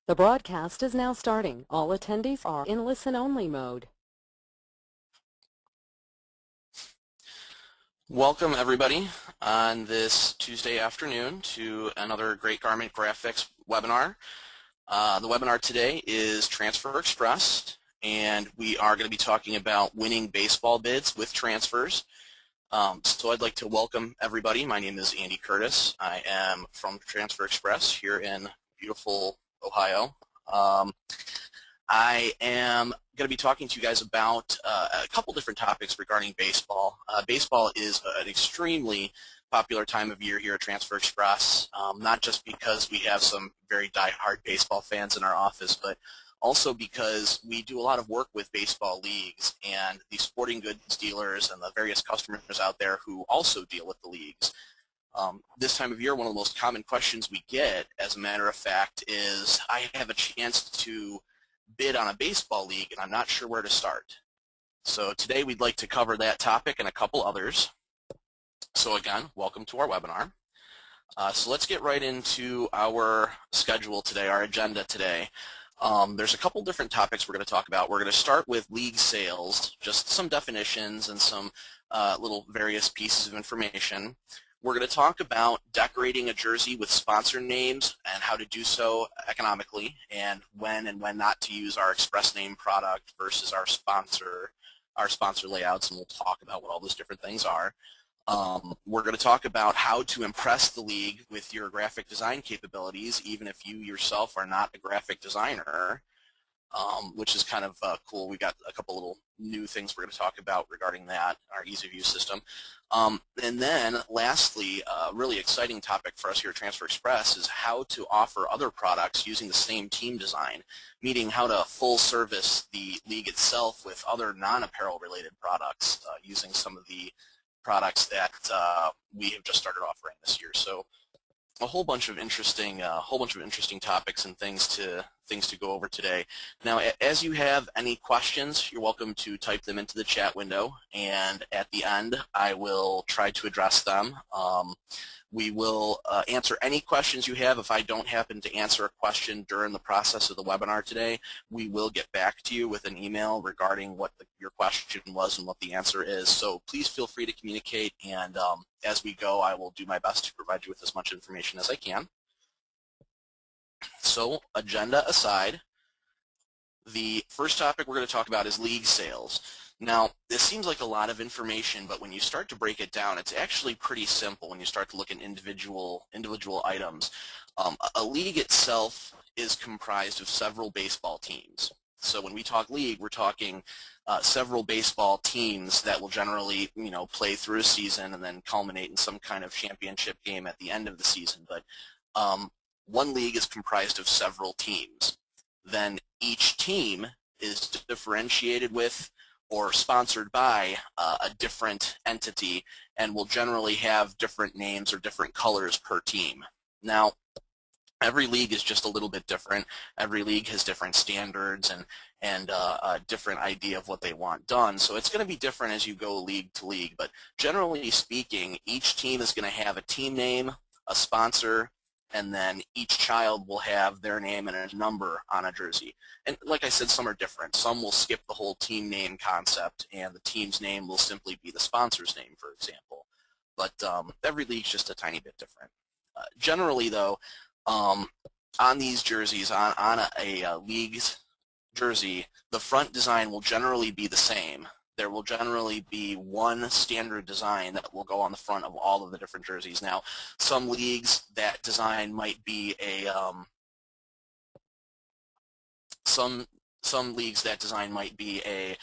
The broadcast is now starting. All attendees are in listen-only mode. Welcome everybody on this Tuesday afternoon to another Great Garment Graphics webinar. The webinar today is Transfer Express, and we are going to be talking about winning baseball bids with transfers. So I'd like to welcome everybody. My name is Andy Curtis. I am from Transfer Express here in beautiful Ohio. I am going to be talking to you guys about a couple different topics regarding baseball. Baseball is an extremely popular time of year here at Transfer Express, not just because we have some very die-hard baseball fans in our office, but also because we do a lot of work with baseball leagues and the sporting goods dealers and the various customers out there who also deal with the leagues. This time of year, one of the most common questions we get, as a matter of fact, is I have a chance to bid on a baseball league and I'm not sure where to start. So today we'd like to cover that topic and a couple others. So again, welcome to our webinar. So let's get right into our schedule today, our agenda today. There's a couple different topics we're going to talk about. We're going to start with league sales, just some definitions and some little various pieces of information. We're going to talk about decorating a jersey with sponsor names and how to do so economically, and when not to use our express name product versus our sponsor layouts, and we'll talk about what all those different things are. We're going to talk about how to impress the league with your graphic design capabilities, even if you yourself are not a graphic designer, which is kind of cool. We got a couple little new things we're going to talk about regarding that, our ease of use system. And then lastly, a really exciting topic for us here at Transfer Express is how to offer other products using the same team design, meaning how to full service the league itself with other non-apparel related products using some of the products that we have just started offering this year. So a whole bunch of interesting topics and things to go over today. Now, as you have any questions, you're welcome to type them into the chat window, and at the end, I will try to address them. We will answer any questions you have. If I don't happen to answer a question during the process of the webinar today, we will get back to you with an email regarding what your question was and what the answer is. So please feel free to communicate, and as we go, I will do my best to provide you with as much information as I can. So agenda aside, the first topic we're going to talk about is league sales. Now, this seems like a lot of information, but when you start to break it down, it's actually pretty simple when you start to look at individual items. A league itself is comprised of several baseball teams. So when we talk league, we're talking several baseball teams that will generally, play through a season and then culminate in some kind of championship game at the end of the season. But one league is comprised of several teams. Then each team is differentiated with or sponsored by a different entity and will generally have different names or different colors per team. Now, every league is just a little bit different. Every league has different standards and a different idea of what they want done. So it's going to be different as you go league to league. But generally speaking, each team is going to have a team name, a sponsor, and then each child will have their name and a number on a jersey. And like I said, some are different. Some will skip the whole team name concept, and the team's name will simply be the sponsor's name, for example. But every league's just a tiny bit different. Generally, though, on these jerseys, on a league's jersey, the front design will generally be the same. There will generally be one standard design that will go on the front of all of the different jerseys. Now, some leagues, that design might be some leagues that design might be a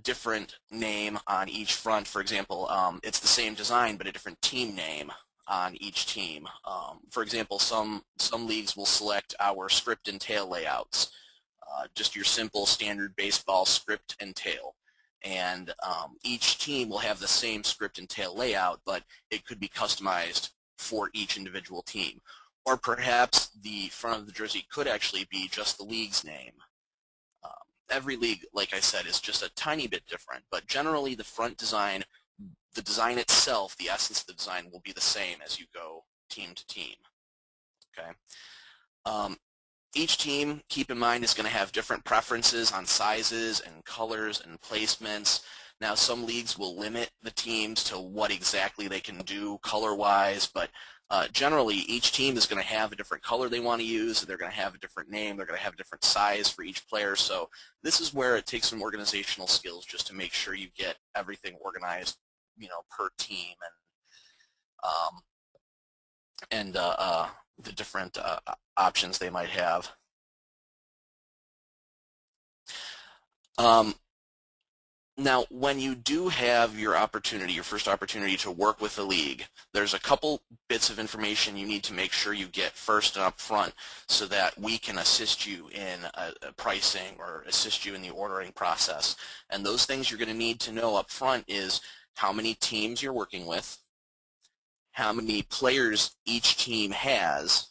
different name on each front. For example, it's the same design but a different team name on each team. For example, some leagues will select our script and tail layouts, just your simple standard baseball script and tail. And each team will have the same script and tail layout, but it could be customized for each individual team. Or perhaps the front of the jersey could actually be just the league's name. Every league, like I said, is just a tiny bit different, but generally the front design, the design itself, the essence of the design will be the same as you go team to team. Okay. Each team, keep in mind, is going to have different preferences on sizes and colors and placements. Now, some leagues will limit the teams to what exactly they can do color-wise, but generally, each team is going to have a different color they want to use. They're going to have a different name. They're going to have a different size for each player. So this is where it takes some organizational skills just to make sure you get everything organized, per team and the different options they might have. Now, when you do have your first opportunity to work with the league, there's a couple bits of information you need to make sure you get first and up front so that we can assist you in pricing or assist you in the ordering process. And those things you're going to need to know up front is how many teams you're working with, how many players each team has,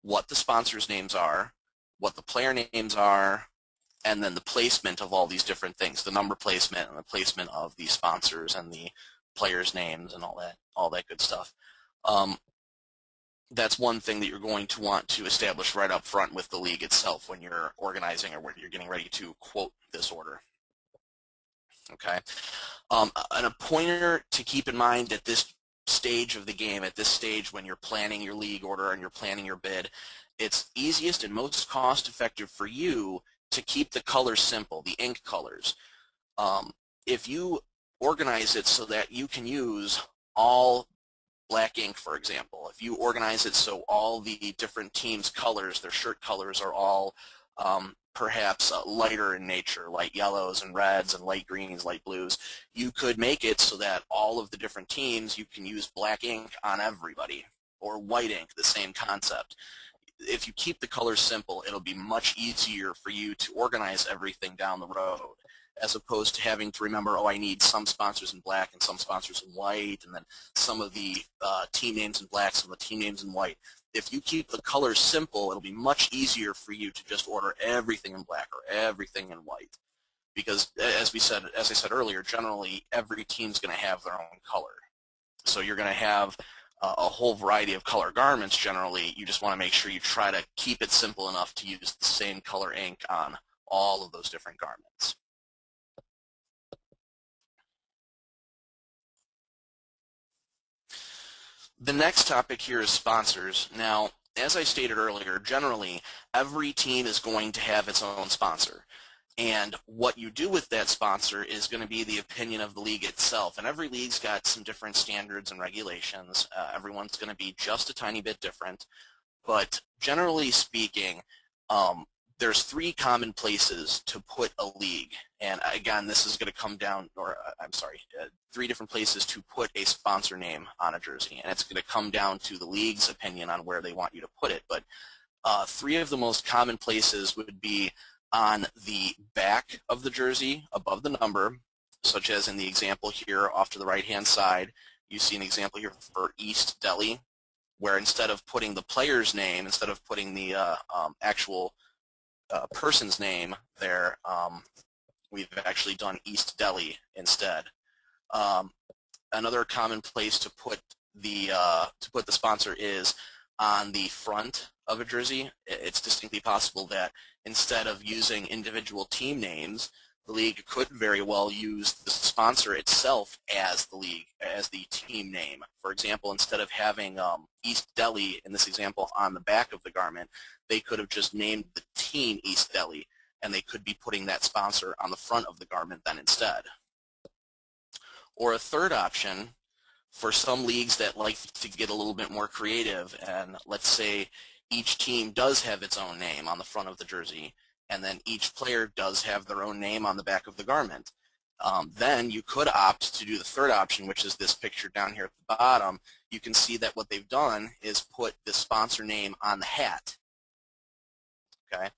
what the sponsors' names are, what the player names are, and then the placement of all these different things, the number placement and the placement of the sponsors and the players' names and all that good stuff. That's one thing that you're going to want to establish right up front with the league itself when you're organizing or when you're getting ready to quote this order. Okay. And a pointer to keep in mind at this stage of the game, at this stage when you're planning your league order and you're planning your bid, it's easiest and most cost-effective for you to keep the colors simple, the ink colors. If you organize it so that you can use all black ink, for example, if you organize it so all the different teams' colors, their shirt colors are all perhaps lighter in nature, light yellows and reds and light greens, light blues, you could make it so that all of the different teams, you can use black ink on everybody, or white ink, the same concept. If you keep the colors simple, it'll be much easier for you to organize everything down the road, as opposed to having to remember, oh, I need some sponsors in black and some sponsors in white, and then some of the team names in black, some of the team names in white. If you keep the colors simple, it'll be much easier for you to just order everything in black or everything in white. Because as I said earlier, generally every team's going to have their own color. So you're going to have a whole variety of color garments generally. You just want to make sure you try to keep it simple enough to use the same color ink on all of those different garments. The next topic here is sponsors. Now, as I stated earlier, generally every team is going to have its own sponsor. And what you do with that sponsor is going to be the opinion of the league itself. And every league's got some different standards and regulations. Everyone's going to be just a tiny bit different. But generally speaking, there's three common places to put a league. And again, this is going to come down, or I'm sorry, three different places to put a sponsor name on a jersey. And it's going to come down to the league's opinion on where they want you to put it. But three of the most common places would be on the back of the jersey above the number, such as in the example here off to the right-hand side. You see an example here for East Delhi, where instead of putting the player's name, instead of putting the actual person's name there, we've actually done East Delhi instead. Another common place to put the sponsor is on the front of a jersey. It's distinctly possible that instead of using individual team names, the league could very well use the sponsor itself as the team name. For example, instead of having East Delhi in this example on the back of the garment, they could have just named the team East Delhi, and they could be putting that sponsor on the front of the garment then instead. Or a third option, for some leagues that like to get a little bit more creative, and let's say each team does have its own name on the front of the jersey, and then each player does have their own name on the back of the garment, then you could opt to do the third option, which is this picture down here at the bottom. You can see that what they've done is put the sponsor name on the hat. Okay,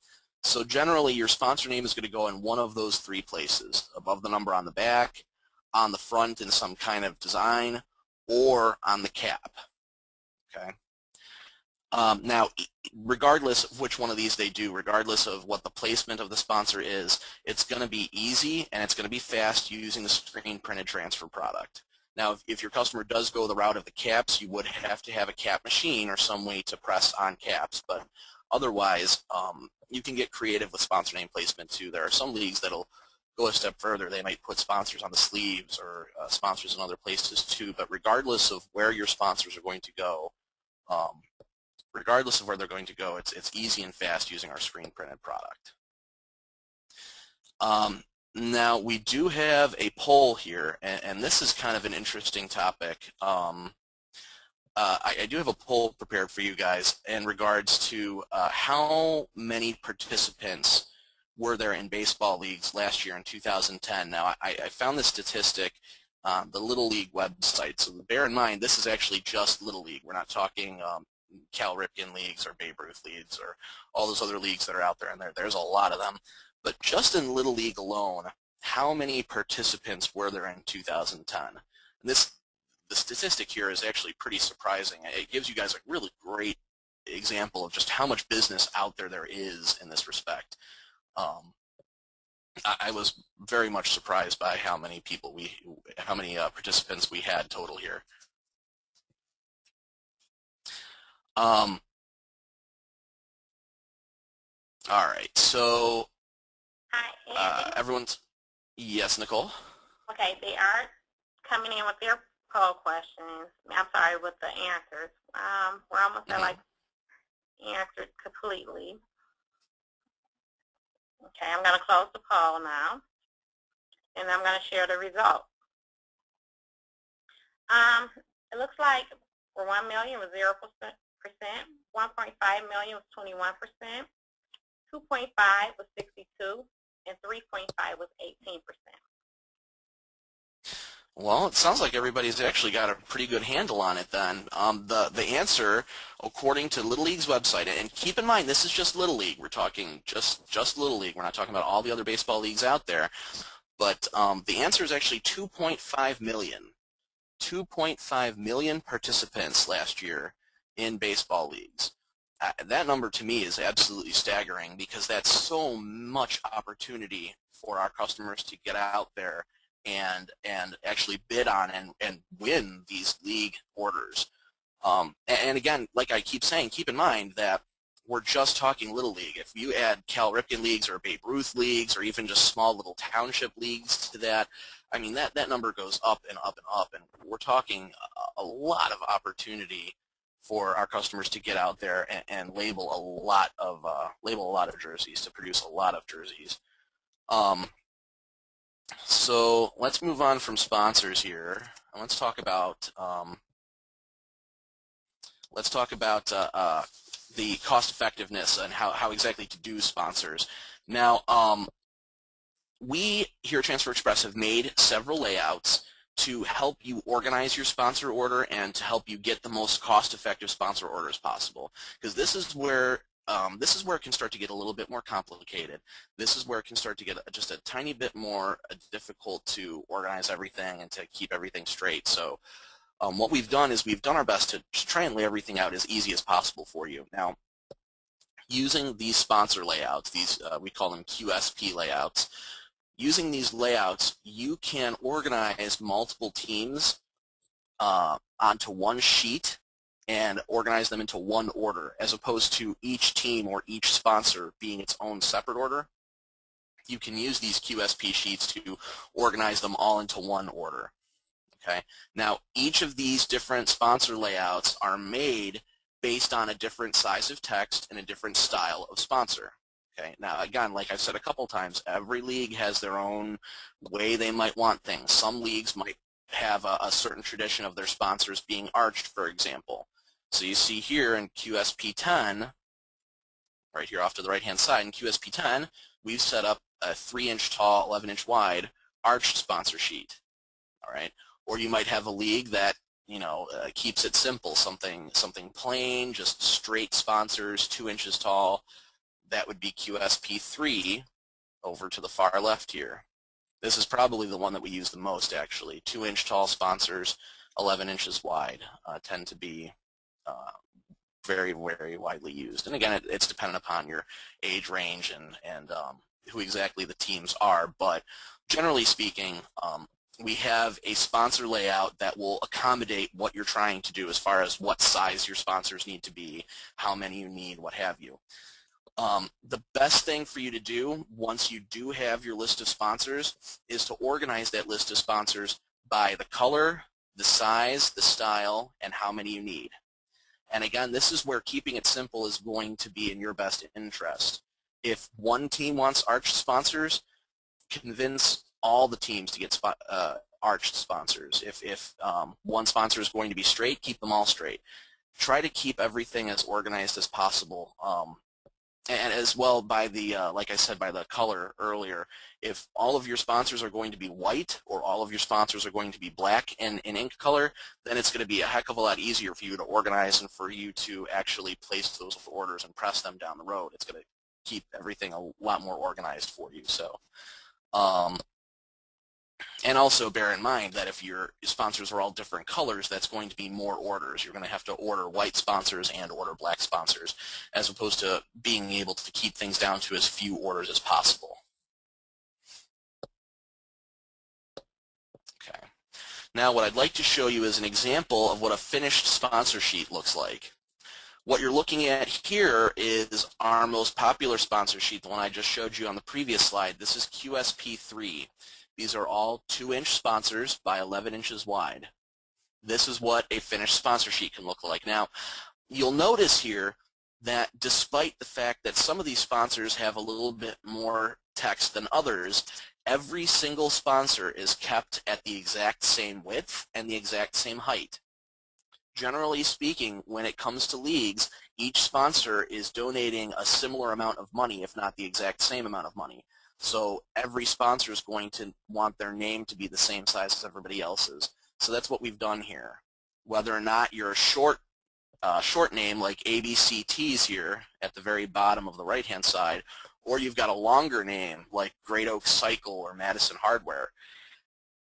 so generally your sponsor name is going to go in one of those three places: above the number on the back, on the front in some kind of design, or on the cap. Okay. Now, regardless of which one of these they do, regardless of what the placement of the sponsor is, it's going to be easy and it's going to be fast using the screen printed transfer product. Now, if your customer does go the route of the caps, you would have to have a cap machine or some way to press on caps. But Otherwise, you can get creative with sponsor name placement too. There are some leagues that'll go a step further. They might put sponsors on the sleeves or sponsors in other places too. But regardless of where your sponsors are going to go, it's easy and fast using our screen printed product. Now we do have a poll here, and this is kind of an interesting topic. I do have a poll prepared for you guys in regards to how many participants were there in baseball leagues last year in 2010. Now, I found this statistic on the Little League website, so bear in mind this is actually just Little League. We're not talking Cal Ripken leagues or Babe Ruth leagues or all those other leagues that are out there, and there's a lot of them. But just in Little League alone, how many participants were there in 2010? And the statistic here is actually pretty surprising. It gives you guys a really great example of just how much business out there is in this respect. I was very much surprised by how many participants we had total here. All right, so everyone's, yes, Nicole? Okay, they are coming in with their poll questions. I'm sorry, with the answers. We're almost at like answered completely. Okay, I'm going to close the poll now, and I'm going to share the results. It looks like for 1 million was 0%, 1.5 million was 21%, 2.5 was 62, and 3.5 was 18%. Well, it sounds like everybody's actually got a pretty good handle on it then. The answer, according to Little League's website, and keep in mind this is just Little League. We're talking just Little League. We're not talking about all the other baseball leagues out there. But the answer is actually 2.5 million. 2.5 million participants last year in baseball leagues. That number to me is absolutely staggering because that's so much opportunity for our customers to get out there and actually bid on and win these league orders. And again, like I keep saying, keep in mind that we're just talking Little League. If you add Cal Ripken leagues or Babe Ruth leagues or even just small little township leagues to that, I mean, that number goes up and up and up, and we're talking a lot of opportunity for our customers to get out there and label a lot of jerseys, to produce a lot of jerseys. So let's move on from sponsors here, and let's talk about the cost effectiveness and how exactly to do sponsors. Now, we here at Transfer Express have made several layouts to help you organize your sponsor order and to help you get the most cost-effective sponsor orders possible. Because this is where it can start to get a little bit more complicated. This is where it can start to get just a tiny bit more difficult to organize everything and to keep everything straight. So what we've done is we've done our best to try and lay everything out as easy as possible for you. Now, using these sponsor layouts, these we call them QSP layouts, using these layouts, you can organize multiple teams onto one sheet and organize them into one order, as opposed to each team or each sponsor being its own separate order. You can use these QSP sheets to organize them all into one order. Okay. Now, each of these different sponsor layouts are made based on a different size of text and a different style of sponsor. Okay. Now, again, like I've said a couple times, every league has their own way they might want things. Some leagues might have a certain tradition of their sponsors being arched, for example. So you see here in QSP 10, right here off to the right-hand side, in QSP 10, we've set up a 3-inch tall, 11-inch wide arched sponsor sheet. All right. Or you might have a league that, you know, keeps it simple, something plain, just straight sponsors, 2 inches tall. That would be QSP 3 over to the far left here. This is probably the one that we use the most, actually. 2-inch tall sponsors, 11 inches wide, tend to be very, very widely used. And again, it's dependent upon your age range and who exactly the teams are. But generally speaking, we have a sponsor layout that will accommodate what you're trying to do as far as what size your sponsors need to be, how many you need, what have you. The best thing for you to do once you do have your list of sponsors is to organize that list of sponsors by the color, the size, the style, and how many you need. And again, this is where keeping it simple is going to be in your best interest. If one team wants arched sponsors, convince all the teams to get arched sponsors. If one sponsor is going to be straight, keep them all straight. Try to keep everything as organized as possible. And as well by the, like I said, by the color earlier. If all of your sponsors are going to be white or all of your sponsors are going to be black in ink color, then it's going to be a heck of a lot easier for you to organize and for you to actually place those orders and press them down the road. It's going to keep everything a lot more organized for you. So, and also bear in mind that if your sponsors are all different colors, that's going to be more orders. You're going to have to order white sponsors and order black sponsors, as opposed to being able to keep things down to as few orders as possible. Okay. Now what I'd like to show you is an example of what a finished sponsor sheet looks like. What you're looking at here is our most popular sponsor sheet, the one I just showed you on the previous slide. This is QSP3. These are all 2-inch sponsors by 11 inches wide. This is what a finished sponsor sheet can look like. Now, you'll notice here that despite the fact that some of these sponsors have a little bit more text than others, every single sponsor is kept at the exact same width and the exact same height. Generally speaking, when it comes to leagues, each sponsor is donating a similar amount of money, if not the exact same amount of money. So every sponsor is going to want their name to be the same size as everybody else's. So that's what we've done here. Whether or not you're a short name like ABCTs here at the very bottom of the right-hand side, or you've got a longer name like Great Oak Cycle or Madison Hardware,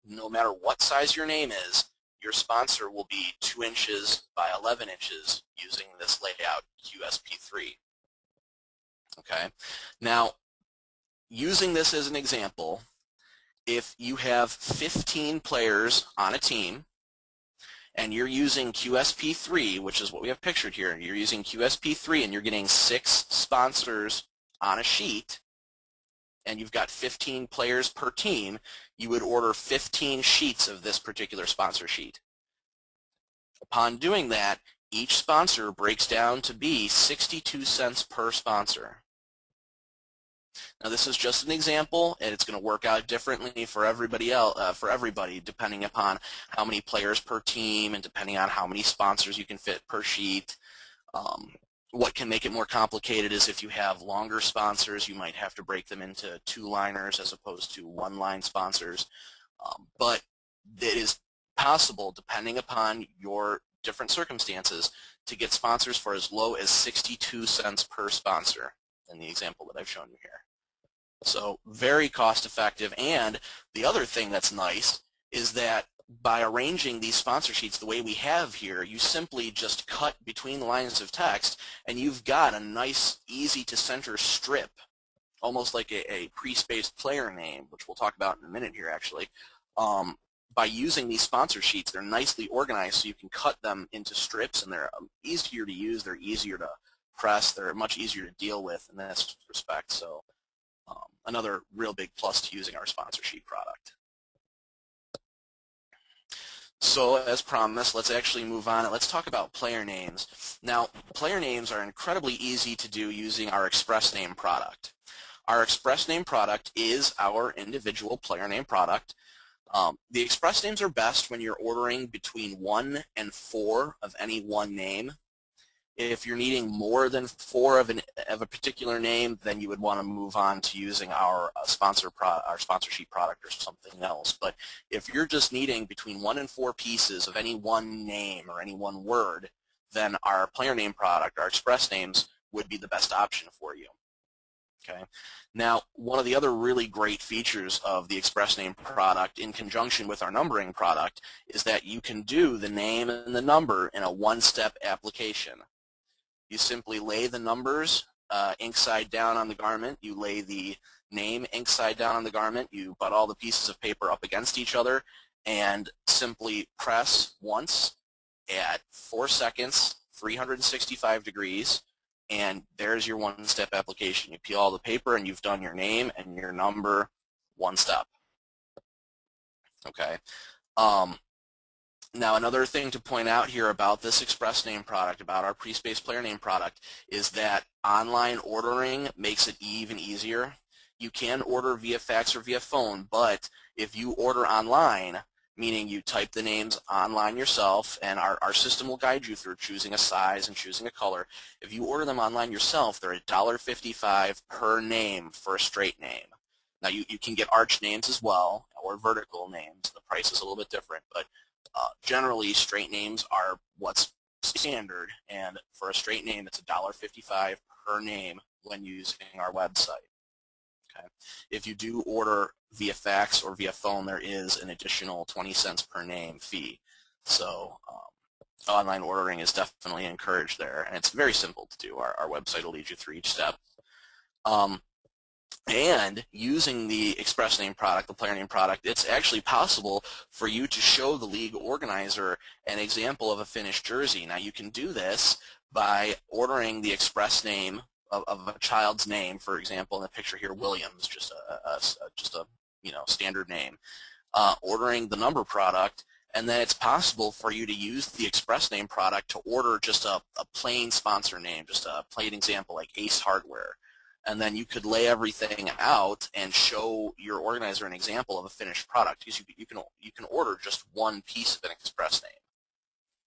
no matter what size your name is, your sponsor will be 2 inches by 11 inches using this layout, QSP3. Okay. Now, using this as an example, if you have 15 players on a team and you're using QSP3, which is what we have pictured here, and you're using QSP3 and you're getting 6 sponsors on a sheet, and you've got 15 players per team, you would order 15 sheets of this particular sponsor sheet. Upon doing that, each sponsor breaks down to be 62 cents per sponsor. Now this is just an example, and it's going to work out differently for everybody else, depending upon how many players per team and depending on how many sponsors you can fit per sheet. What can make it more complicated is if you have longer sponsors, you might have to break them into 2-liners as opposed to 1-line sponsors. But it is possible, depending upon your different circumstances, to get sponsors for as low as 62 cents per sponsor in the example that I've shown you here. So very cost effective, and the other thing that's nice is that by arranging these sponsor sheets the way we have here, you simply just cut between the lines of text and you've got a nice, easy to center strip, almost like a pre-spaced player name, which we'll talk about in a minute here actually. By using these sponsor sheets, they're nicely organized so you can cut them into strips, and they're easier to use, they're easier to press, they're much easier to deal with in this respect. So another real big plus to using our sponsor sheet product. So as promised, let's actually move on and let's talk about player names. Now, player names are incredibly easy to do using our Express Name product. Our Express Name product is our individual player name product. The Express names are best when you're ordering between 1 and 4 of any one name. If you're needing more than 4 of a particular name, then you would want to move on to using our sponsor sheet product or something else. But if you're just needing between 1 and 4 pieces of any one name or any one word, then our player name product, our Express names, would be the best option for you. Okay. Now, one of the other really great features of the Express Name product in conjunction with our numbering product is that you can do the name and the number in a one-step application. You simply lay the numbers ink side down on the garment, you lay the name ink side down on the garment, you butt all the pieces of paper up against each other, and simply press once at 4 seconds, 365 degrees, and there's your one-step application. You peel all the paper and you've done your name and your number one step. Okay. Now another thing to point out here about this Express Name product, about our pre-space player name product, is that online ordering makes it even easier. You can order via fax or via phone, but if you order online, meaning you type the names online yourself, and our system will guide you through choosing a size and choosing a color. If you order them online yourself, they're $1.55 per name for a straight name. Now you can get arch names as well, or vertical names. The price is a little bit different, but generally straight names are what's standard, and for a straight name it's $1.55 per name when using our website. Okay. If you do order via fax or via phone, there is an additional 20 cents per name fee. So online ordering is definitely encouraged there, and it's very simple to do. Our website will lead you through each step. And using the Express Name product, the player name product, it's actually possible for you to show the league organizer an example of a finished jersey. Now you can do this by ordering the Express Name of a child's name, for example, in the picture here, Williams, just a standard name. Ordering the number product, and then it's possible for you to use the Express Name product to order just a plain sponsor name, just a plain example like Ace Hardware. And then you could lay everything out and show your organizer an example of a finished product, because you can order just one piece of an Express Name.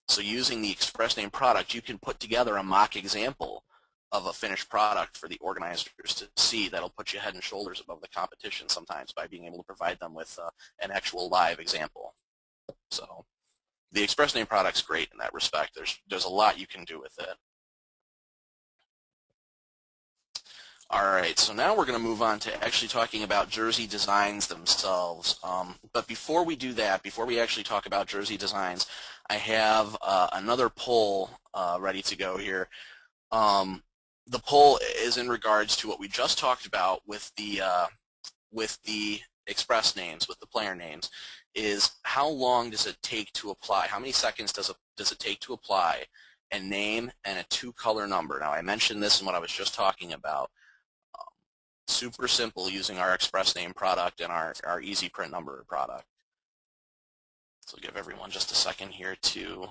So using the Express Name product, you can put together a mock example of a finished product for the organizers to see. That'll put you head and shoulders above the competition sometimes by being able to provide them with an actual live example. So the Express Name product's great in that respect. There's a lot you can do with it. All right, so now we're going to move on to actually talking about jersey designs themselves. But before we do that, before we actually talk about jersey designs, I have another poll ready to go here. The poll is in regards to what we just talked about with the Express names, with the player names, is how long does it take to apply? How many seconds does it take to apply a name and a two-color number? Now, I mentioned this in what I was just talking about. Super simple using our Express Name product and our Easy Print Number product. So give everyone just a second here to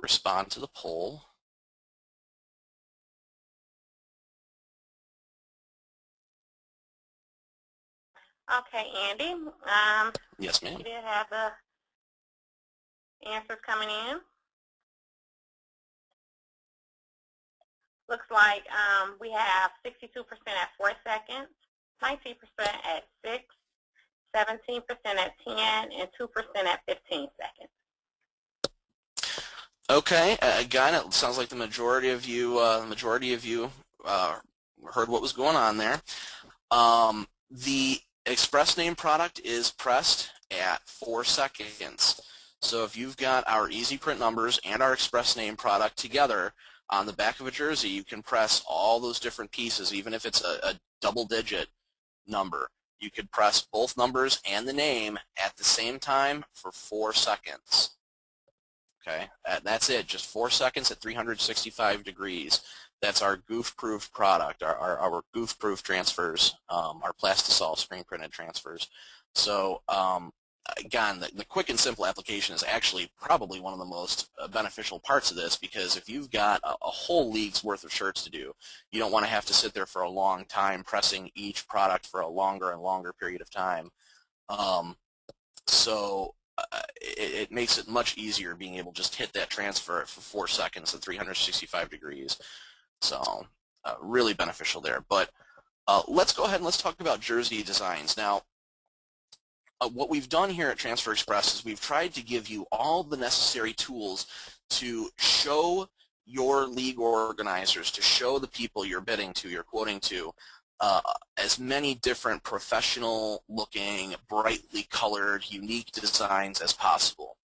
respond to the poll. Okay, Andy. Yes, ma'am. You did have the answers coming in. Looks like we have 62% at 4 seconds, 19% at 6, 17% at 10, and 2% at 15 seconds. Okay. Again, it sounds like the majority of you heard what was going on there. The Express Name product is pressed at 4 seconds. So if you've got our Easy Print Numbers and our Express Name product together on the back of a jersey, you can press all those different pieces, even if it's a double-digit number. You could press both numbers and the name at the same time for 4 seconds. Okay, that's it, just 4 seconds at 365 degrees. That's our goof-proof product, our goof-proof transfers, our Plastisol screen-printed transfers. So again, the quick and simple application is actually probably one of the most beneficial parts of this, because if you've got a whole league's worth of shirts to do, you don't want to have to sit there for a long time pressing each product for a longer and longer period of time. It makes it much easier being able to just hit that transfer for 4 seconds at 365 degrees. So really beneficial there. But let's go ahead and let's talk about jersey designs. Now, what we've done here at Transfer Express is we've tried to give you all the necessary tools to show your league organizers, to show the people you're bidding to, you're quoting to, as many different professional-looking, brightly colored, unique designs as possible.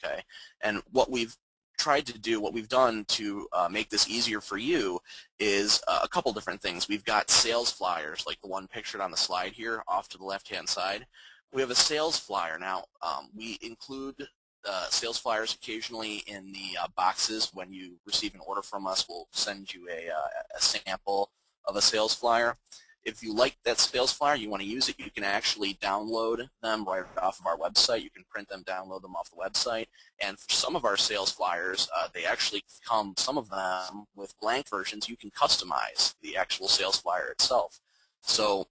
Okay, and what we've tried to do, what we've done to make this easier for you is a couple different things. We've got sales flyers, like the one pictured on the slide here off to the left-hand side. We have a sales flyer. Now, we include sales flyers occasionally in the boxes. When you receive an order from us, we'll send you a sample of a sales flyer. If you like that sales flyer, you want to use it, you can actually download them right off of our website. You can print them, download them off the website. And for some of our sales flyers, they actually come, some of them, with blank versions. You can customize the actual sales flyer itself. So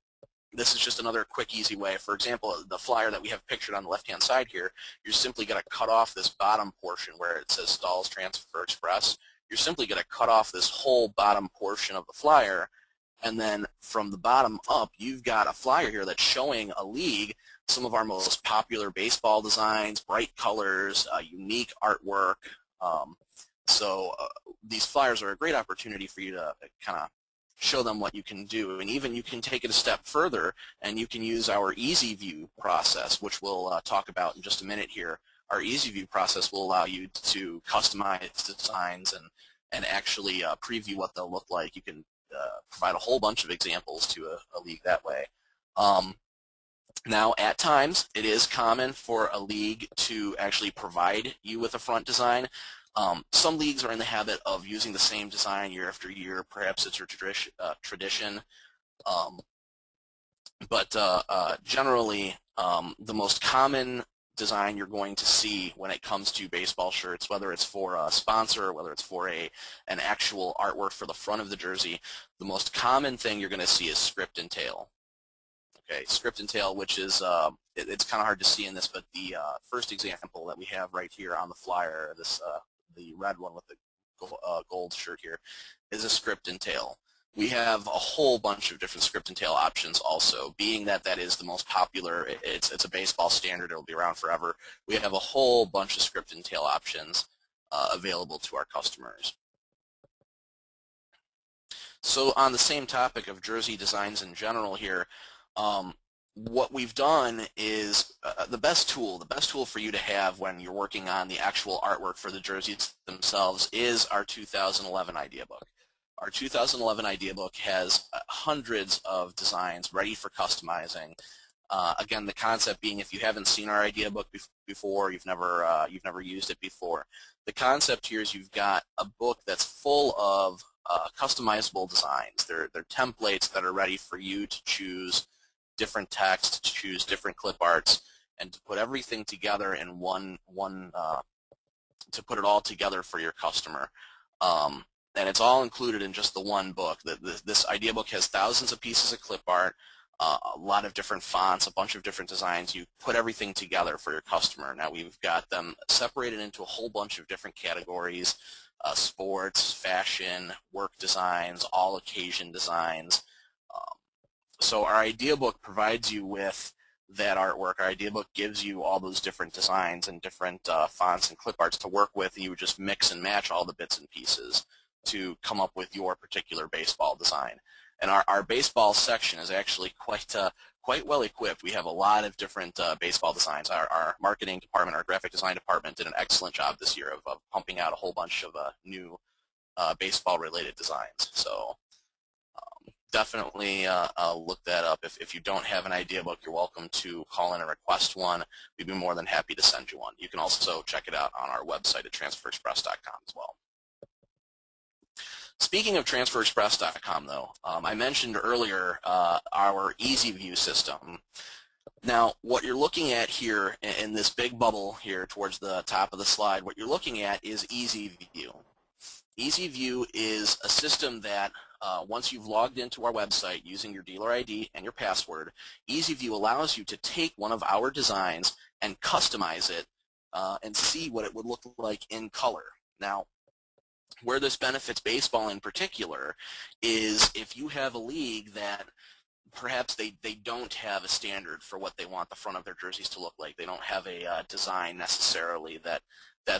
this is just another quick, easy way. For example, the flyer that we have pictured on the left-hand side here, you're simply going to cut off this bottom portion where it says Stalls Transfer Express. You're simply going to cut off this whole bottom portion of the flyer, and then from the bottom up, you've got a flyer here that's showing a league, some of our most popular baseball designs, bright colors, unique artwork. So these flyers are a great opportunity for you to kind of show them what you can do. And even you can take it a step further, and you can use our Easy View process, which we'll talk about in just a minute here. Our Easy View process will allow you to customize designs and actually preview what they'll look like. You can provide a whole bunch of examples to a league that way. Now, at times, it is common for a league to actually provide you with a front design. Some leagues are in the habit of using the same design year after year. Perhaps it's a tradition. But generally, the most common design you're going to see when it comes to baseball shirts, whether it's for a sponsor or whether it's for an actual artwork for the front of the jersey, the most common thing you're going to see is script and tail. Okay, script and tail, which is, it's kind of hard to see in this, but the first example that we have right here on the flyer, this the red one with the gold shirt here, is a script and tail. We have a whole bunch of different script and tail options also. Being that that is the most popular, it's a baseball standard, it'll be around forever. We have a whole bunch of script and tail options available to our customers. So on the same topic of jersey designs in general here, what we've done is the best tool for you to have when you're working on the actual artwork for the jerseys themselves is our 2011 idea book. Our 2011 idea book has hundreds of designs ready for customizing. Again, the concept being, if you haven't seen our idea book before, you've never used it before, the concept here is you've got a book that's full of customizable designs. They're templates that are ready for you to choose different text, to choose different clip arts, and to put everything together in to put it all together for your customer. And it's all included in just the one book. This idea book has thousands of pieces of clip art, a lot of different fonts, a bunch of different designs. You put everything together for your customer. Now we've got them separated into a whole bunch of different categories: sports, fashion, work designs, all occasion designs. So our idea book provides you with that artwork. Our idea book gives you all those different designs and different fonts and clip arts to work with. You would just mix and match all the bits and pieces to come up with your particular baseball design. And our baseball section is actually quite well equipped. We have a lot of different baseball designs. Our marketing department, our graphic design department did an excellent job this year of pumping out a whole bunch of new baseball-related designs. So definitely look that up. If you don't have an idea book, you're welcome to call in and request one. We'd be more than happy to send you one. You can also check it out on our website at transferexpress.com as well. Speaking of transferexpress.com, though, I mentioned earlier our Easy View system. Now, what you're looking at here in this big bubble here towards the top of the slide, what you're looking at is Easy View. Easy View is a system that once you've logged into our website using your dealer ID and your password, Easy View allows you to take one of our designs and customize it and see what it would look like in color. Now, where this benefits baseball in particular is if you have a league that perhaps they don't have a standard for what they want the front of their jerseys to look like. They don't have a design necessarily that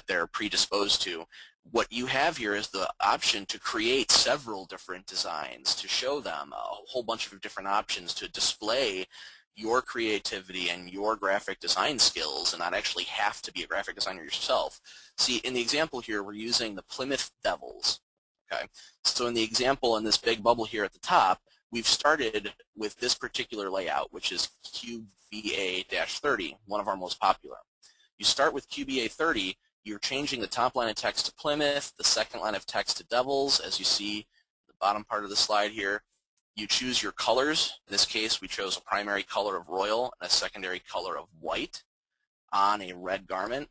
they're predisposed to. What you have here is the option to create several different designs, to show them a whole bunch of different options to display your creativity and your graphic design skills and not actually have to be a graphic designer yourself. See, in the example here, we're using the Plymouth Devils. Okay, so in the example in this big bubble here at the top, we've started with this particular layout, which is QBA-30, one of our most popular. You start with QBA-30, you're changing the top line of text to Plymouth, the second line of text to Devils, as you see the bottom part of the slide here. You choose your colors. In this case, we chose a primary color of royal and a secondary color of white on a red garment.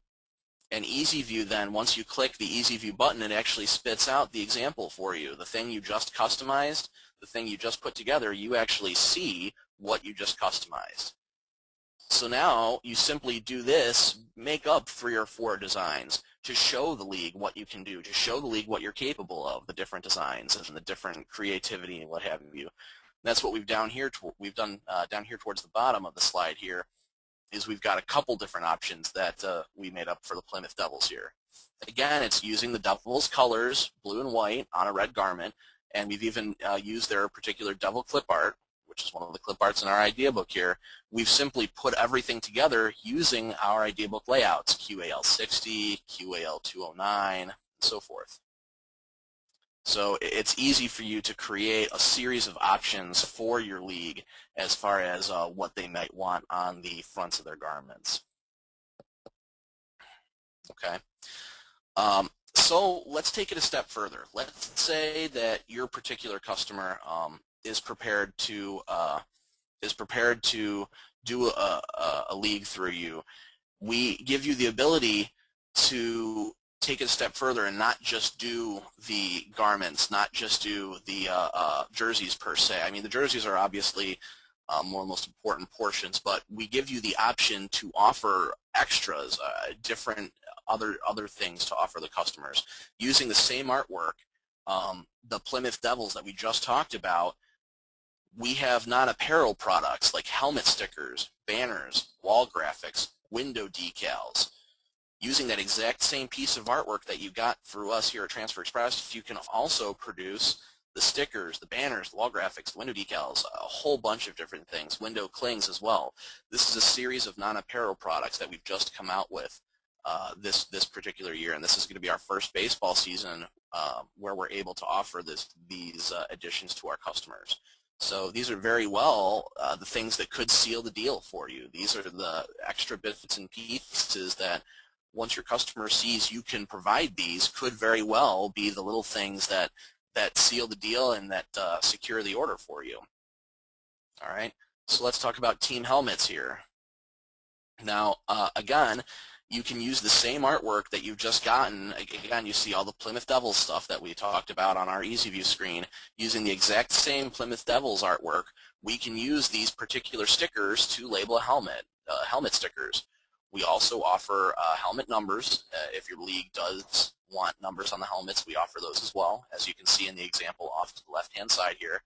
And Easy View then, once you click the Easy View button, it actually spits out the example for you. The thing you just customized, the thing you just put together, you actually see what you just customized. So now you simply do this, make up 3 or 4 designs to show the league what you can do, to show the league what you're capable of, the different designs and the different creativity and what have you. And that's what we've done here towards the bottom of the slide here. Is we've got a couple different options that we made up for the Plymouth Devils here. Again, it's using the Devils colors, blue and white, on a red garment, and we've even used their particular Devil clip art, which is one of the clip arts in our idea book here. We've simply put everything together using our idea book layouts, QAL60, QAL209, and so forth. So it's easy for you to create a series of options for your league as far as what they might want on the fronts of their garments. Okay. So let's take it a step further. Let's say that your particular customer is prepared to do a league through you. We give you the ability to take it a step further and not just do the garments, not just do the jerseys per se. I mean, the jerseys are obviously one of the most important portions, but we give you the option to offer extras, different other things to offer the customers. Using the same artwork, the Plymouth Devils that we just talked about, we have non-apparel products like helmet stickers, banners, wall graphics, window decals. Using that exact same piece of artwork that you got through us here at Transfer Express, you can also produce the stickers, the banners, the wall graphics, the window decals, a whole bunch of different things, window clings as well. This is a series of non-apparel products that we've just come out with this particular year, and this is going to be our first baseball season where we're able to offer these additions to our customers. So these are very well the things that could seal the deal for you. These are the extra bits and pieces that once your customer sees you can provide these, could very well be the little things that seal the deal and that secure the order for you. All right, so let's talk about team helmets here. Now, again, you can use the same artwork that you've just gotten. Again, you see all the Plymouth Devils stuff that we talked about on our Easy View screen. Using the exact same Plymouth Devils artwork, we can use these particular stickers to label a helmet, helmet stickers. We also offer helmet numbers. If your league does want numbers on the helmets, we offer those as well, as you can see in the example off to the left-hand side here.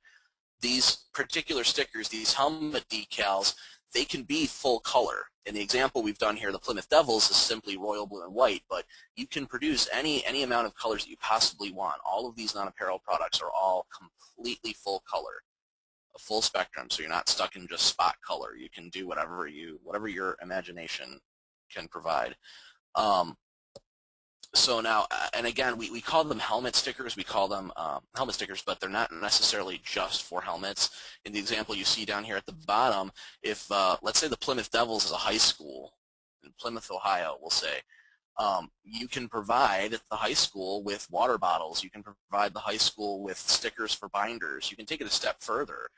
These particular stickers, these helmet decals, they can be full color. In the example we've done here, the Plymouth Devils is simply royal blue and white, but you can produce any amount of colors that you possibly want. All of these non-apparel products are all completely full color, a full spectrum, so you're not stuck in just spot color. You can do whatever your imagination can provide. So now, and again, we call them helmet stickers. We call them helmet stickers, but they're not necessarily just for helmets. In the example you see down here at the bottom, if let's say the Plymouth Devils is a high school in Plymouth, Ohio, we'll say, you can provide the high school with water bottles. You can provide the high school with stickers for binders. You can take it a step further.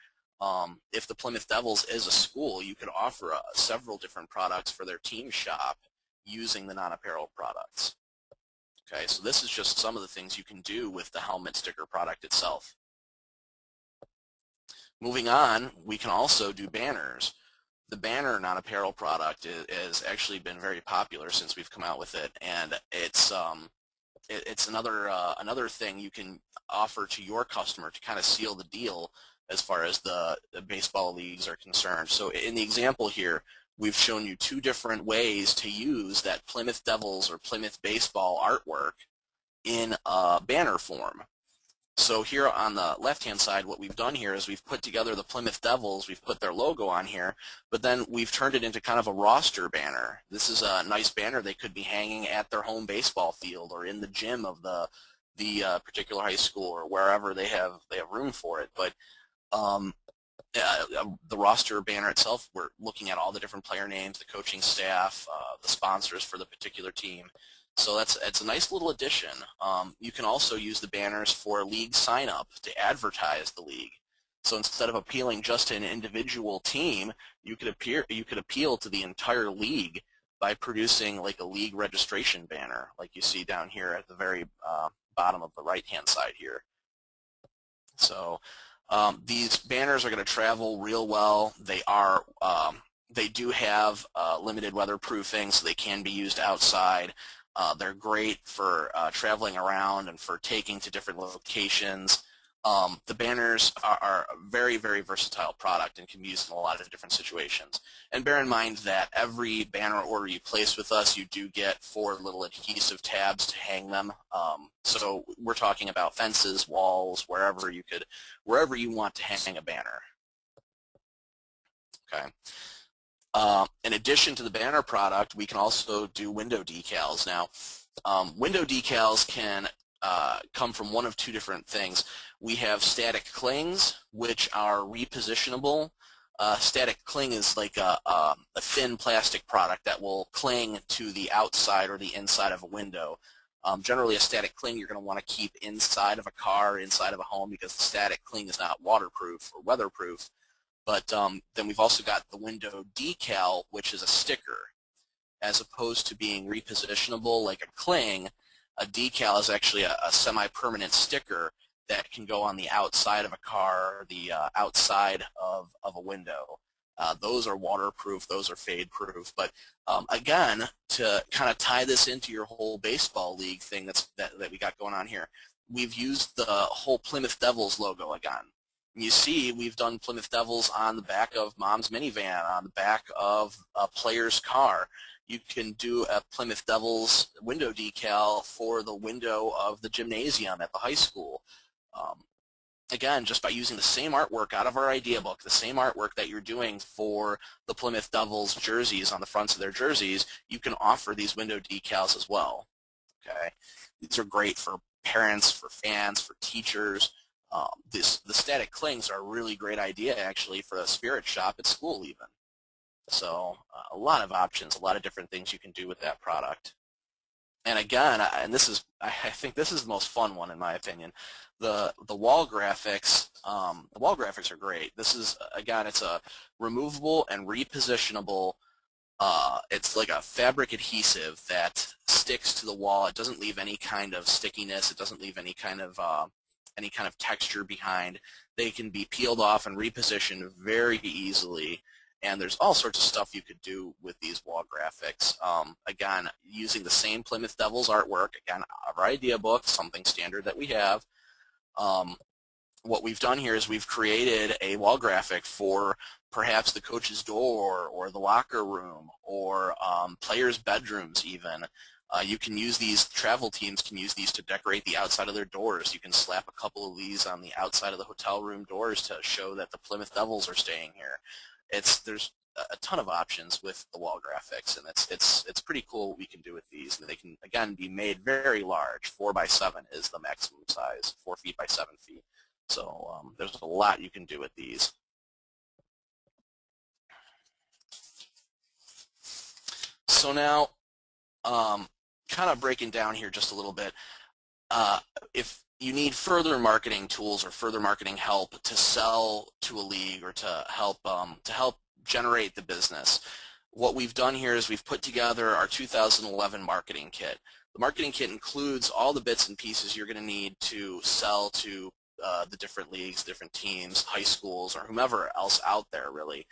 If the Plymouth Devils is a school, you could offer several different products for their team shop using the non-apparel products. Okay, so this is just some of the things you can do with the helmet sticker product itself. Moving on, we can also do banners. The banner non-apparel product has actually been very popular since we've come out with it, and it's another thing you can offer to your customer to kind of seal the deal as far as the baseball leagues are concerned. So in the example here, we've shown you 2 different ways to use that Plymouth Devils or Plymouth baseball artwork in a banner form. So here on the left-hand side, what we've done here is we've put together the Plymouth Devils, we've put their logo on here, but then we've turned it into kind of a roster banner. This is a nice banner they could be hanging at their home baseball field or in the gym of the particular high school or wherever they have room for it. But The roster banner itself, we're looking at all the different player names, the coaching staff, the sponsors for the particular team. So it's a nice little addition. You can also use the banners for league sign-up to advertise the league. So instead of appealing just to an individual team, you could appeal to the entire league by producing like a league registration banner, like you see down here at the very bottom of the right-hand side here. So these banners are going to travel real well. They do have limited weatherproofing, so they can be used outside. They're great for traveling around and for taking to different locations. The banners are a very, very versatile product and can be used in a lot of different situations. And bear in mind that every banner order you place with us, you do get 4 little adhesive tabs to hang them. So we're talking about fences, walls, wherever you want to hang a banner. Okay. In addition to the banner product, we can also do window decals. Now, window decals can come from one of 2 different things. We have static clings, which are repositionable. Static cling is like a thin plastic product that will cling to the outside or the inside of a window. Generally, a static cling you're going to want to keep inside of a car, inside of a home, because the static cling is not waterproof or weatherproof. But then we've also got the window decal, which is a sticker. As opposed to being repositionable like a cling, a decal is actually a semi-permanent sticker that can go on the outside of a car or the outside of a window. Those are waterproof, those are fade-proof. But again, to kind of tie this into your whole baseball league thing that we got going on here, we've used the whole Plymouth Devils logo again. You see, we've done Plymouth Devils on the back of Mom's minivan, on the back of a player's car. You can do a Plymouth Devils window decal for the window of the gymnasium at the high school. Again, just by using the same artwork out of our idea book, the same artwork that you're doing for the Plymouth Devils jerseys on the fronts of their jerseys, you can offer these window decals as well. Okay, these are great for parents, for fans, for teachers. The static clings are a really great idea actually for a spirit shop at school even. So a lot of options, a lot of different things you can do with that product. And again, I think this is the most fun one in my opinion. The wall graphics, are great. This is, again, it's a removable and repositionable. It's like a fabric adhesive that sticks to the wall. It doesn't leave any kind of stickiness. It doesn't leave any kind of texture behind. They can be peeled off and repositioned very easily. And there's all sorts of stuff you could do with these wall graphics. Again, using the same Plymouth Devils artwork, again, our idea book, something standard that we have. What we've done here is we've created a wall graphic for perhaps the coach's door or the locker room or players' bedrooms even. You can use these, travel teams can use these to decorate the outside of their doors. You can slap a couple of these on the outside of the hotel room doors to show that the Plymouth Devils are staying here. There's a ton of options with the wall graphics, and it's pretty cool what we can do with these. And they can, again, be made very large. 4 by 7 is the maximum size, 4 feet by 7 feet. So there's a lot you can do with these. So now, kind of breaking down here just a little bit, if you need further marketing tools or further marketing help to sell to a league or to help generate the business, what we've done here is we've put together our 2011 marketing kit. The marketing kit includes all the bits and pieces you're going to need to sell to the different leagues, different teams, high schools, or whomever else out there, really.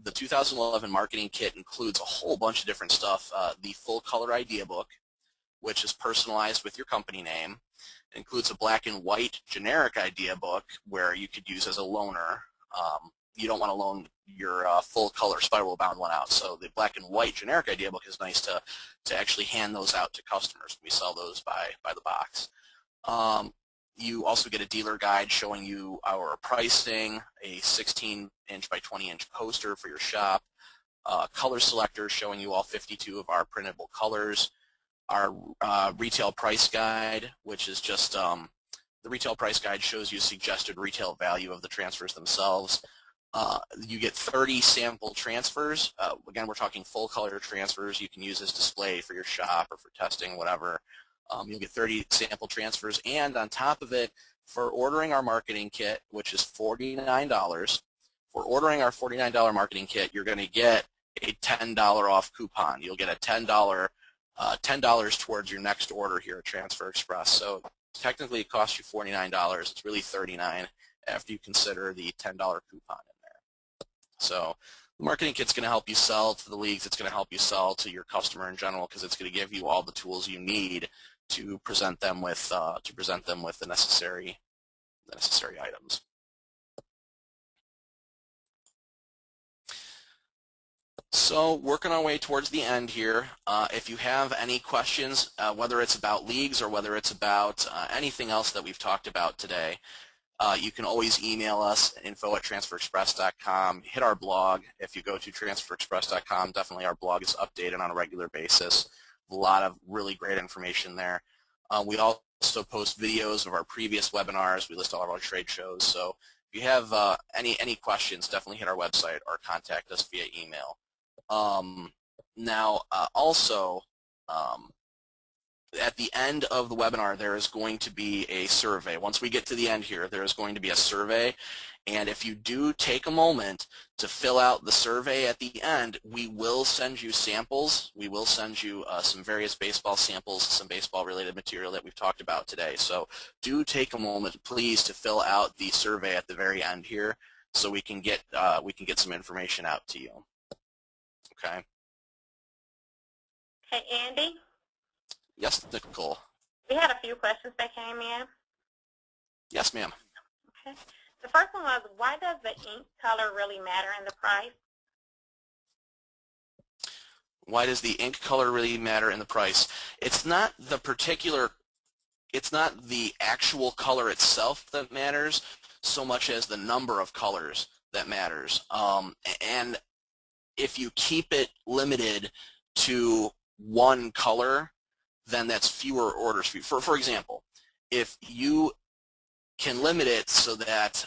The 2011 marketing kit includes a whole bunch of different stuff. The full color idea book, which is personalized with your company name. It includes a black and white generic idea book where you could use as a loaner. You don't want to loan your full color spiral bound one out, so the black and white generic idea book is nice to actually hand those out to customers. We sell those by the box. You also get a dealer guide showing you our pricing, a 16-inch by 20-inch poster for your shop, color selector showing you all 52 of our printable colors, our retail price guide, which is just the retail price guide shows you suggested retail value of the transfers themselves. You get 30 sample transfers. Again, we're talking full color transfers. You can use this display for your shop or for testing, whatever. You'll get 30 sample transfers, and on top of it, for ordering our marketing kit, which is $49, for ordering our $49 marketing kit, you're going to get a $10 off coupon. You'll get a $10 towards your next order here at Transfer Express. So technically it costs you $49. It's really $39 after you consider the $10 coupon in there. So the marketing kit's going to help you sell to the leagues. It's going to help you sell to your customer in general because it's going to give you all the tools you need to present them with the necessary items. So working our way towards the end here, if you have any questions, whether it's about leagues or whether it's about anything else that we've talked about today, you can always email us at info@transferexpress.com. Hit our blog. If you go to transferexpress.com, definitely our blog is updated on a regular basis. A lot of really great information there. We also post videos of our previous webinars. We list all of our trade shows. So if you have any questions, definitely hit our website or contact us via email. Also, at the end of the webinar, there is going to be a survey. Once we get to the end here, there is going to be a survey. And if you do take a moment to fill out the survey at the end, we will send you samples. We will send you some various baseball samples, some baseball-related material that we've talked about today. So do take a moment, please, to fill out the survey at the very end here, so we can get some information out to you. Okay. Hey, Andy? Yes, Nicole. We had a few questions that came in. Yes, ma'am. Okay. The first one was, why does the ink color really matter in the price? Why does the ink color really matter in the price? It's not the actual color itself that matters so much as the number of colors that matters. And if you keep it limited to one color, then that's fewer orders for you. For example, if you can limit it so that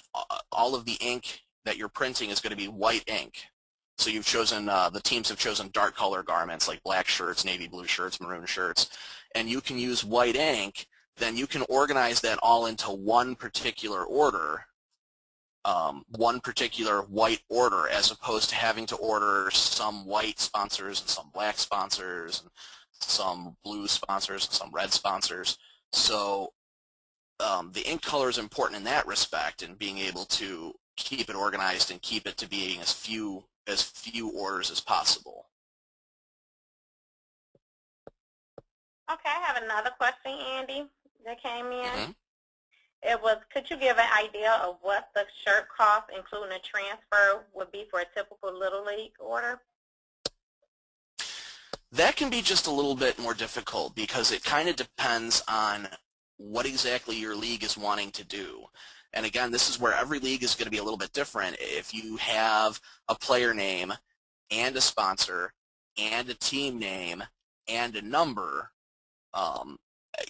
all of the ink that you're printing is going to be white ink. So you've chosen, the teams have chosen dark color garments like black shirts, navy blue shirts, maroon shirts, and you can use white ink, then you can organize that all into one particular order, one particular white order, as opposed to having to order some white sponsors and some black sponsors and some blue sponsors and some red sponsors. So the ink color is important in that respect, and being able to keep it organized and keep it to being as few orders as possible. Okay, I have another question, Andy, that came in. Mm-hmm. It was, could you give an idea of what the shirt cost, including a transfer, would be for a typical Little League order? That can be just a little bit more difficult because it kind of depends on what exactly your league is wanting to do. And again, this is where every league is going to be a little bit different. If you have a player name and a sponsor and a team name and a number,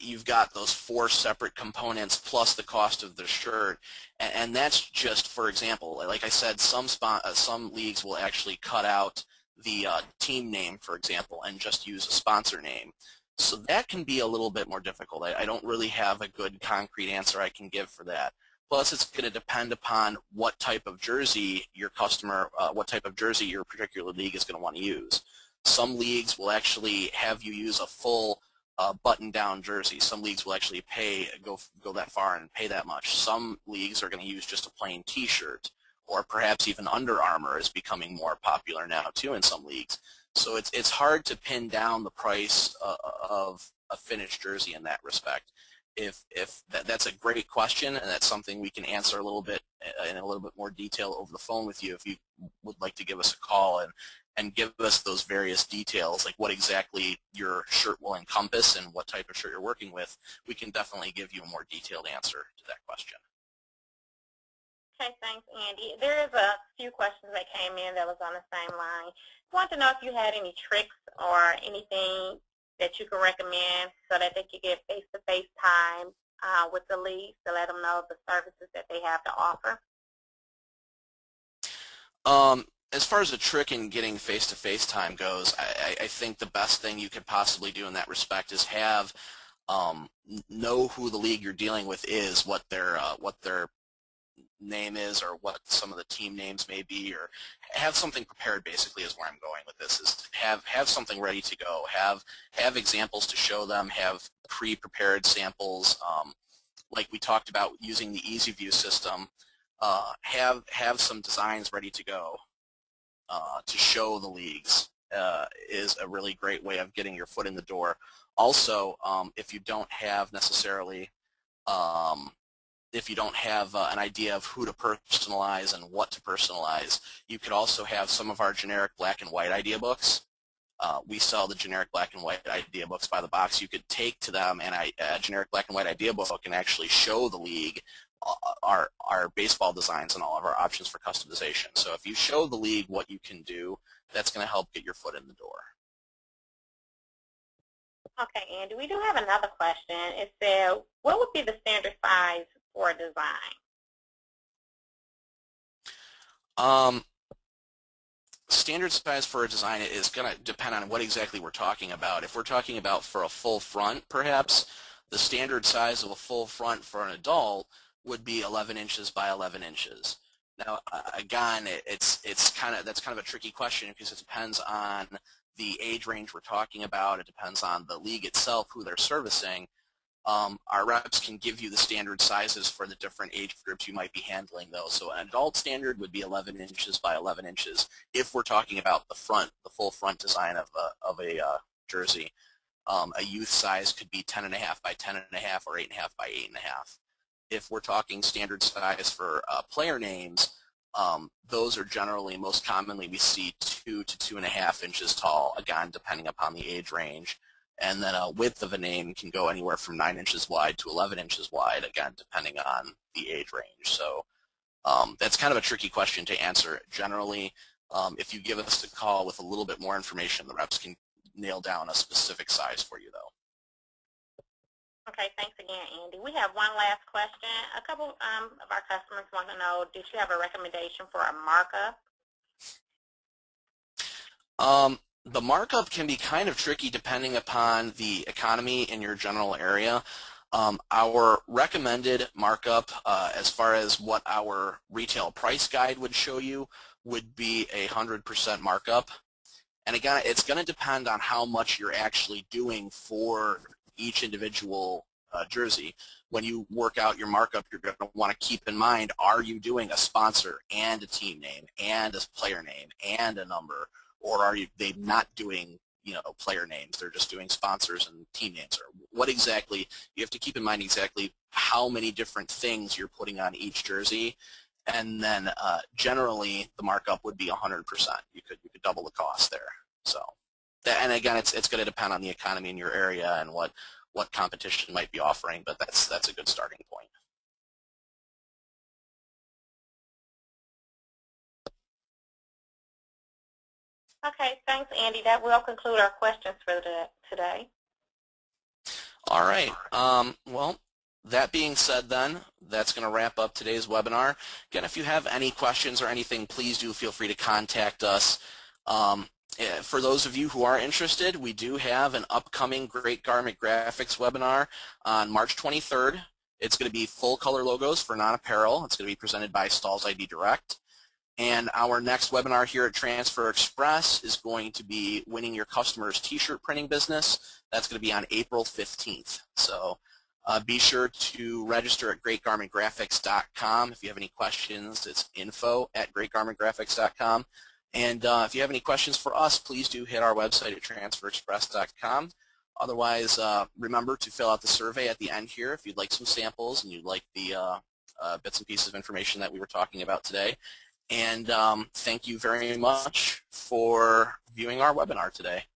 you've got those 4 separate components plus the cost of the shirt. And that's just, for example, like I said, some leagues will actually cut out the team name, for example, and just use a sponsor name. So that can be a little bit more difficult. I don't really have a good concrete answer I can give for that. Plus, it's going to depend upon what type of jersey your customer, what type of jersey your particular league is going to want to use. Some leagues will actually have you use a full button-down jersey. Some leagues will actually go that far and pay that much. Some leagues are going to use just a plain T-shirt, or perhaps even Under Armour is becoming more popular now too in some leagues. So it's hard to pin down the price of a finished jersey in that respect. That's a great question, and that's something we can answer a little bit in a little bit more detail over the phone with you if you would like to give us a call and give us those various details, like what exactly your shirt will encompass and what type of shirt you're working with. We can definitely give you a more detailed answer to that question. Okay, thanks, Andy. There is a few questions that came in that was on the same line. I want to know if you had any tricks or anything that you can recommend so that they could get face-to-face time with the leagues to let them know the services that they have to offer? As far as a trick in getting face-to-face time goes, I think the best thing you could possibly do in that respect is have know who the league you're dealing with is, what their name is, or what some of the team names may be, or have something prepared. Basically, is where I'm going with this. Is to have something ready to go. Have examples to show them. Have pre-prepared samples, like we talked about using the Easy View system. Have some designs ready to go to show the leagues is a really great way of getting your foot in the door. Also, if you don't have necessarily if you don't have an idea of who to personalize and what to personalize, you could also have some of our generic black and white idea books. We sell the generic black and white idea books by the box. You could take to them and a generic black and white idea book and actually show the league our baseball designs and all of our options for customization. So if you show the league what you can do, that's going to help get your foot in the door. Okay, Andy, we do have another question. It said, what would be the standard size for a design? Standard size for a design is going to depend on what exactly we're talking about. If we're talking about for a full front, perhaps, the standard size of a full front for an adult would be 11 inches by 11 inches. Now, again, that's kind of a tricky question because it depends on the age range we're talking about. It depends on the league itself, who they're servicing. Our reps can give you the standard sizes for the different age groups you might be handling, though. So an adult standard would be 11 inches by 11 inches if we're talking about the full front design of a jersey. A youth size could be 10.5 by 10.5 or 8.5 by 8.5. If we're talking standard size for player names, those are generally, most commonly, we see 2 to 2.5 inches tall, again, depending upon the age range. And then a width of a name can go anywhere from 9 inches wide to 11 inches wide, again, depending on the age range. So that's kind of a tricky question to answer. Generally, if you give us a call with a little bit more information, the reps can nail down a specific size for you, though. Okay, thanks again, Andy. We have one last question. A couple of our customers want to know, did you have a recommendation for a markup? The markup can be kind of tricky depending upon the economy in your general area. Our recommended markup, as far as what our retail price guide would show you, would be 100% markup. And again, it's going to depend on how much you're actually doing for each individual jersey. When you work out your markup, you're going to want to keep in mind, are you doing a sponsor and a team name and a player name and a number? Or are they not doing, player names? They're just doing sponsors and team names. Or what exactly? You have to keep in mind exactly how many different things you're putting on each jersey, and then generally the markup would be 100%. You could double the cost there. So, and again, it's going to depend on the economy in your area and what competition might be offering, but that's a good starting point. Okay, thanks, Andy. That will conclude our questions for today. All right. Well, that being said then, that's going to wrap up today's webinar. Again, if you have any questions or anything, please do feel free to contact us. For those of you who are interested, we do have an upcoming Great Garment Graphics webinar on March 23rd. It's going to be full color logos for non-apparel. It's going to be presented by Stalls ID Direct. And our next webinar here at Transfer Express is going to be winning your customers' t-shirt printing business. That's going to be on April 15th. So be sure to register at greatgarmentgraphics.com. If you have any questions, it's info@greatgarmentgraphics.com. And if you have any questions for us, please do hit our website at transferexpress.com. Otherwise, remember to fill out the survey at the end here if you'd like some samples and you'd like the bits and pieces of information that we were talking about today. And thank you very much for viewing our webinar today.